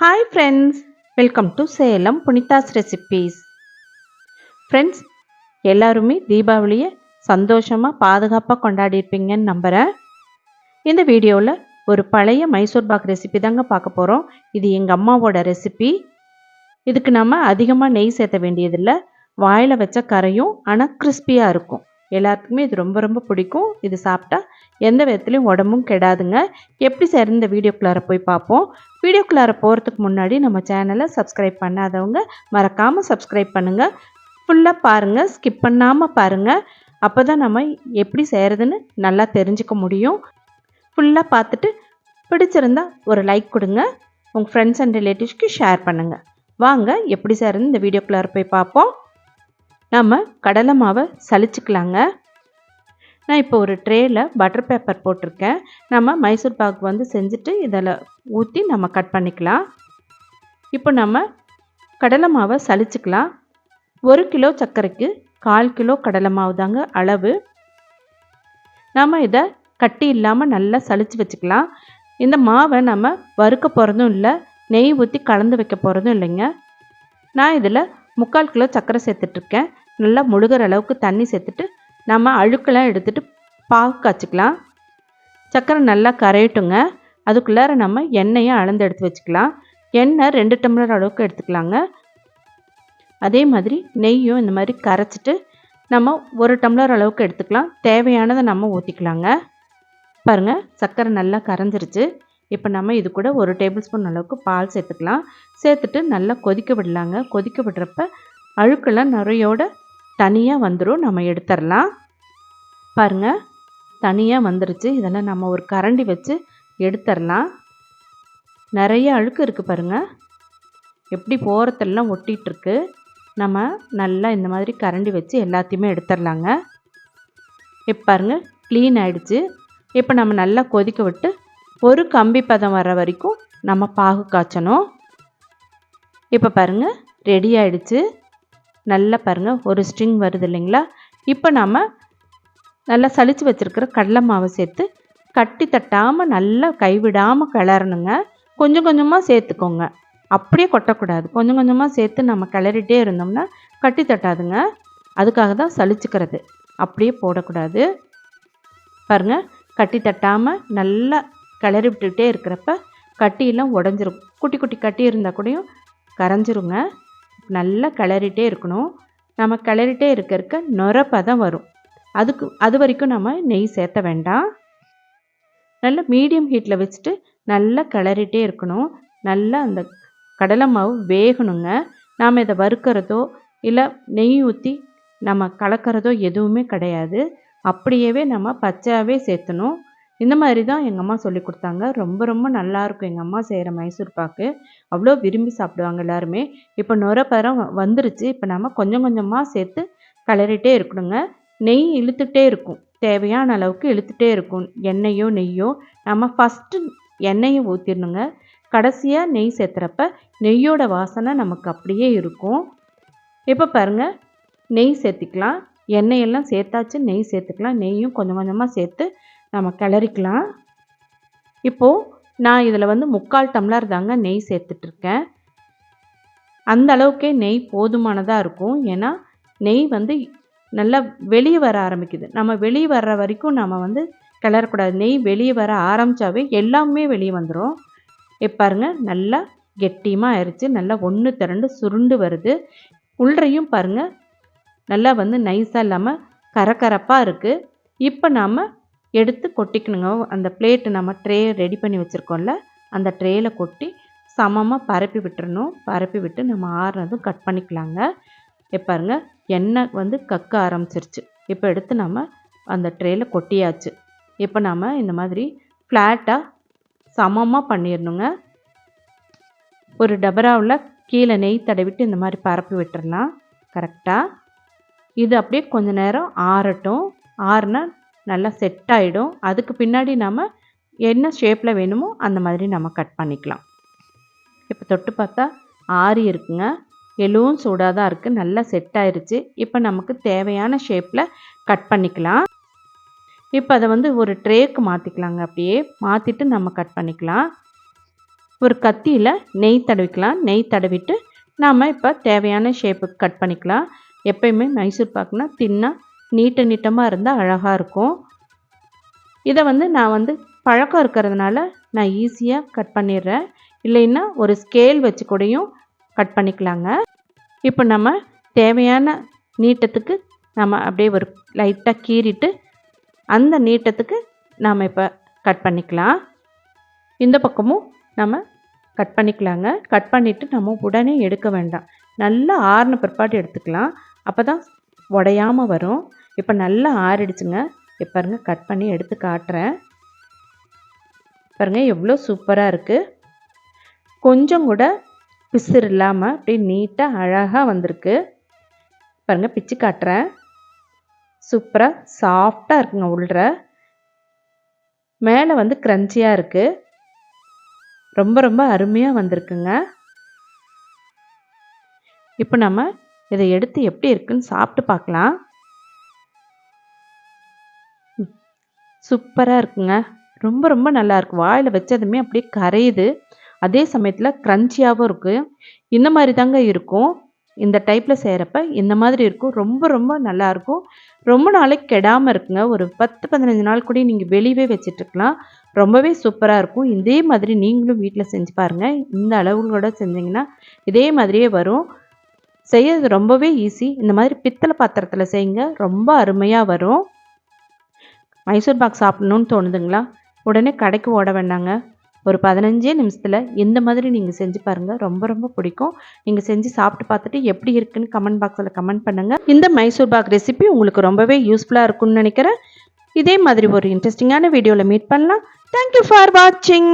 Hi friends, welcome to Salempunitha'srecipes recipes. Friends, எல்லாருமே தீபாவளியை சந்தோஷமாக பாதுகாப்பாக கொண்டாடி இருப்பீங்கன்னு நம்புகிறேன். இந்த வீடியோவில் ஒரு பழைய மைசூர் பாக் ரெசிபி தாங்க பார்க்க போகிறோம். இது எங்கள் அம்மாவோட ரெசிபி. இதுக்கு நம்ம அதிகமாக நெய் சேர்த்த வேண்டியதில்லை. வாயில் வச்ச கரையும் ஆனால் கிறிஸ்பியாக இருக்கும். எல்லாத்துக்குமே இது ரொம்ப ரொம்ப பிடிக்கும். இது சாப்பிட்டா எந்த விதத்துலையும் உடம்பும் கெடாதுங்க. எப்படி செய்கிறது இந்த வீடியோக்குள்ளார போய் பார்ப்போம். வீடியோக்குள்ளார போகிறதுக்கு முன்னாடி நம்ம சேனலை சப்ஸ்கிரைப் பண்ணாதவங்க மறக்காமல் சப்ஸ்கிரைப் பண்ணுங்கள். ஃபுல்லாக பாருங்கள், ஸ்கிப் பண்ணாமல் பாருங்கள். அப்போ தான் நம்ம எப்படி செய்கிறதுன்னு நல்லா தெரிஞ்சுக்க முடியும். ஃபுல்லாக பார்த்துட்டு பிடிச்சிருந்தா ஒரு லைக் கொடுங்க. உங்கள் ஃப்ரெண்ட்ஸ் அண்ட் ரிலேட்டிவ்ஸ்க்கு ஷேர் பண்ணுங்கள். வாங்க எப்படி செய்கிறதுன்னு இந்த வீடியோக்குள்ளார போய் பார்ப்போம். நம்ம கடலை மாவை சலிச்சுக்கலாங்க. நான் இப்போ ஒரு ட்ரேயில் பட்டர் பேப்பர் போட்டிருக்கேன். நம்ம மைசூர் பாக் வந்து செஞ்சுட்டு இதில் ஊற்றி நம்ம கட் பண்ணிக்கலாம். இப்போ நம்ம கடலை மாவை சலிச்சுக்கலாம். 1 கிலோ சர்க்கரைக்கு 1/4 கிலோ கடலை மாவு தாங்க அளவு. நம்ம இதை கட்டி இல்லாமல் நல்லா சலிச்சு வச்சுக்கலாம். இந்த மாவை நம்ம வறுக்க போகிறதும் இல்லை, நெய் ஊற்றி கலந்து வைக்க போகிறதும் இல்லைங்க. நான் இதில் 3/4 கிலோ சர்க்கரை சேர்த்துட்ருக்கேன். நல்லா முழுகிற அளவுக்கு தண்ணி சேர்த்துட்டு நம்ம அழுக்கெல்லாம் எடுத்துகிட்டு பாகு காய்ச்சிக்கலாம். சர்க்கரை நல்லா கரையட்டுங்க. அதுக்குள்ளார நம்ம எண்ணெயை அளந்து எடுத்து வச்சுக்கலாம். எண்ணெய் 2 டம்ளர் அளவுக்கு எடுத்துக்கலாங்க. அதே மாதிரி நெய்யும் இந்த மாதிரி கரைச்சிட்டு நம்ம 1 டம்ளர் அளவுக்கு எடுத்துக்கலாம். தேவையானதை நம்ம ஊற்றிக்கலாங்க. பாருங்கள், சர்க்கரை நல்லா கரைஞ்சிருச்சு. இப்போ நம்ம இது கூட 1 டேபிள் ஸ்பூன் அளவுக்கு பால் சேர்த்துக்கலாம். சேர்த்துட்டு நல்லா கொதிக்க விடலாங்க. கொதிக்க விடுறப்ப அழுக்கெல்லாம் நிறையோட தனியாக வந்துடும். நம்ம எடுத்துடலாம். பாருங்கள், தனியாக வந்துருச்சு. இதெல்லாம் நம்ம ஒரு கரண்டி வச்சு எடுத்துடலாம். நிறைய அழுக்கு இருக்குது பாருங்கள், எப்படி போகிறதெல்லாம் ஒட்டிகிட்ருக்கு. நம்ம நல்லா இந்த மாதிரி கரண்டி வச்சு எல்லாத்தையுமே எடுத்துடலாங்க. இப்போ பாருங்கள், க்ளீன் ஆகிடுச்சு. இப்போ நம்ம நல்லா கொதிக்க விட்டு ஒரு கம்பி பதம் வர வரைக்கும் நம்ம பாகு காய்ச்சணும். இப்போ பாருங்கள், ரெடி ஆகிடுச்சு. நல்லா பாருங்கள், ஒரு ஸ்ட்ரிங் வருது இல்லைங்களா. இப்போ நம்ம நல்லா சலிச்சு வச்சுருக்கிற கடலை மாவை சேர்த்து கட்டி தட்டாமல் நல்லா கைவிடாமல் கிளறணுங்க. கொஞ்சம் கொஞ்சமாக சேர்த்துக்கோங்க, அப்படியே கொட்டக்கூடாது. கொஞ்சம் கொஞ்சமாக சேர்த்து நம்ம கிளறிட்டே இருந்தோம்னா கட்டி தட்டாதுங்க. அதுக்காக தான் சலிச்சுக்கிறது, அப்படியே போடக்கூடாது. பாருங்கள், கட்டி தட்டாமல் நல்லா கிளறி விட்டுக்கிட்டே இருக்கிறப்ப கட்டியெல்லாம் உடஞ்சிரும். குட்டி குட்டி கட்டி இருந்தால் கூடயும் கரைஞ்சிருங்க. நல்லா கிளறிட்டே இருக்கணும். நம்ம கிளறிட்டே இருக்க நுர பதம் வரும். அது வரைக்கும் நம்ம நெய் சேர்த்த வேண்டாம். நல்லா மீடியம் ஹீட்டில் வச்சுட்டு நல்லா கிளறிட்டே இருக்கணும். நல்லா அந்த கடலை மாவு வேகணுங்க. நாம் இதை வறுக்கிறதோ இல்லை நெய் ஊற்றி நம்ம கலக்கிறதோ எதுவுமே கிடையாது. அப்படியே நம்ம பச்சையாகவே சேர்த்தணும். இந்த மாதிரி தான் எங்கள் அம்மா சொல்லி கொடுத்தாங்க. ரொம்ப ரொம்ப நல்லாயிருக்கும் எங்கள் அம்மா செய்கிற மைசூர் பாக்கு. அவ்வளோ விரும்பி சாப்பிடுவாங்க எல்லாருமே. இப்போ நுரப்பரம் வந்துருச்சு. இப்போ நம்ம கொஞ்சம் கொஞ்சமாக சேர்த்து கிளறிட்டே இருக்கணுங்க. நெய் இழுத்துகிட்டே இருக்கும், தேவையான அளவுக்கு இழுத்துகிட்டே இருக்கும். எண்ணெயோ நெய்யோ நம்ம ஃபஸ்ட்டு எண்ணெயை ஊற்றிடணுங்க. கடைசியாக நெய் சேர்த்துறப்ப நெய்யோட வாசனை நமக்கு அப்படியே இருக்கும். இப்போ பாருங்கள், நெய் சேர்த்திக்கலாம். எண்ணெயெல்லாம் சேர்த்தாச்சு, நெய் சேர்த்துக்கலாம். நெய்யும் கொஞ்சம் கொஞ்சமாக சேர்த்து நம்ம கிளறிக்கலாம். இப்போது நான் இதில் வந்து 3/4 டம்ளர் தாங்க நெய் சேர்த்துட்ருக்கேன். அந்த அளவுக்கே நெய் போதுமானதாக இருக்கும். ஏன்னா நெய் வந்து நல்லா வெளியே வர ஆரம்பிக்குது. நம்ம வெளியே வர்ற வரைக்கும் நம்ம வந்து கிளறக்கூடாது. நெய் வெளியே வர ஆரம்பித்தாவே எல்லாமே வெளியே வந்துடும். பாருங்கள், நல்லா கெட்டியமாக ஆயிடுச்சு. நல்லா 1 திரண்டு சுருண்டு வருது. உள்ளறையும் பாருங்கள், நல்லா வந்து நைஸாக இல்லாமல் கரகரப்பாக இருக்குது. இப்போ நாம் எடுத்து கொட்டிக்கணுங்க. அந்த பிளேட்டு நம்ம ட்ரே ரெடி பண்ணி வச்சுருக்கோம்ல, அந்த ட்ரேயில் கொட்டி சமமாக பரப்பி விட்டுறணும். பரப்பி விட்டு நம்ம ஆறுனதும் கட் பண்ணிக்கலாங்க. பாருங்க, எண்ணெய் வந்து கக்க ஆரம்பிச்சிருச்சு. இப்போ எடுத்து நம்ம அந்த ட்ரேயில் கொட்டியாச்சு. இப்போ நம்ம இந்த மாதிரி ஃப்ளாட்டாக சமமாக பண்ணிடணுங்க. ஒரு டபராவில் கீழே நெய் தடவிட்டு இந்த மாதிரி பரப்பி விட்டுறலாம் கரெக்டாக. இது அப்படியே கொஞ்ச நேரம் ஆறட்டும். ஆறுனா நல்லா செட் ஆகிடும். அதுக்கு பின்னாடி நம்ம என்ன ஷேப்பில் வேணுமோ அந்த மாதிரி நம்ம கட் பண்ணிக்கலாம். இப்போ தொட்டு பார்த்தா ஆறி இருக்குங்க. எள்ளுவும் சூடாக தான் இருக்குது. நல்லா செட் ஆயிடுச்சு. இப்போ நமக்கு தேவையான ஷேப்பில் கட் பண்ணிக்கலாம். இப்போ அதை வந்து ஒரு ட்ரேக்கு மாற்றிக்கலாங்க. அப்படியே மாற்றிட்டு நம்ம கட் பண்ணிக்கலாம். ஒரு கத்தியில் நெய் தடவிக்கலாம். நெய் தடவிட்டு நாம் இப்போ தேவையான ஷேப்புக்கு கட் பண்ணிக்கலாம். எப்பயுமே மைசூர் பாக்குனா தின்னாக நீட்டமாக இருந்தால் அழகாக இருக்கும். இதை நான் பழக்கம் இருக்கிறதுனால நான் ஈஸியாக கட் பண்ணிடுறேன். இல்லைன்னா ஒரு ஸ்கேல் வச்சு கூடயும் கட் பண்ணிக்கலாங்க. இப்போ நம்ம தேவையான நீட்டத்துக்கு நம்ம அப்படியே ஒரு லைட்டாக கீறிட்டு அந்த நீட்டத்துக்கு நாம் இப்போ கட் பண்ணிக்கலாம். இந்த பக்கமும் நம்ம கட் பண்ணிக்கலாங்க. கட் பண்ணிவிட்டு நம்ம உடனே எடுக்க வேண்டாம். நல்லா ஆறின பிற்பாடு எடுத்துக்கலாம். அப்போ தான் உடையாமல் வரும். இப்போ நல்லா ஆறிடுச்சுங்க. இப்போ பாருங்கள், கட் பண்ணி எடுத்து காட்டுறேன். பாருங்கள் எவ்வளோ சூப்பராக இருக்குது. கொஞ்சம் கூட பிசுறு இல்லாமல் அப்படியே நீட்டாக அழகாக வந்திருக்கு. பாருங்கள், பிச்சு காட்டுறேன். சூப்பராக சாஃப்டாக இருக்குங்க. உள்ற மேலே க்ரன்ச்சியாக இருக்குது. ரொம்ப ரொம்ப அருமையாக வந்திருக்குங்க. இப்போ நம்ம இதை எடுத்து எப்படி இருக்குன்னு சாப்பிட்டு பார்க்கலாம். சூப்பராக இருக்குங்க. ரொம்ப ரொம்ப நல்லாயிருக்கு. வாயில் வச்சதுமே அப்படியே கரையுது. அதே சமயத்தில் க்ரன்ச்சியாகவும் இருக்குது. இந்த மாதிரி தாங்க இருக்கும். இந்த டைப்பில் செய்கிறப்ப இந்த மாதிரி இருக்கும். ரொம்ப ரொம்ப நல்லாயிருக்கும். ரொம்ப நாளைக்கு கெடாமல் இருக்குங்க. ஒரு 10-15 நாள் கூட நீங்கள் வெளியவே வச்சிட்ருக்கலாம். ரொம்பவே சூப்பராக இருக்கும். இதே மாதிரி நீங்களும் வீட்டில் செஞ்சு பாருங்கள். இந்த அளவுகளோட செஞ்சிங்கன்னா இதே மாதிரியே வரும். செய்யறது ரொம்பவே ஈஸி. இந்த மாதிரி பித்தளை பாத்திரத்தில் செய்யுங்க. ரொம்ப அருமையாக வரும். மைசூர் பாக் சாப்பிட்ணுன்னு தோணுதுங்களா? உடனே கடைக்கு ஓட வேண்டாங்க. ஒரு 15 நிமிஷத்தில் இந்த மாதிரி நீங்கள் செஞ்சு பாருங்கள். ரொம்ப ரொம்ப பிடிக்கும். நீங்கள் செஞ்சு சாப்பிட்டு பார்த்துட்டு எப்படி இருக்குன்னு கமெண்ட் பாக்ஸில் கமெண்ட் பண்ணுங்கள். இந்த மைசூர் பாக் ரெசிபி உங்களுக்கு ரொம்பவே யூஸ்ஃபுல்லாக இருக்கும்னு நினைக்கிறேன். இதே மாதிரி ஒரு இன்ட்ரெஸ்டிங்கான வீடியோவில் மீட் பண்ணலாம். தேங்க்யூ ஃபார் வாட்சிங்.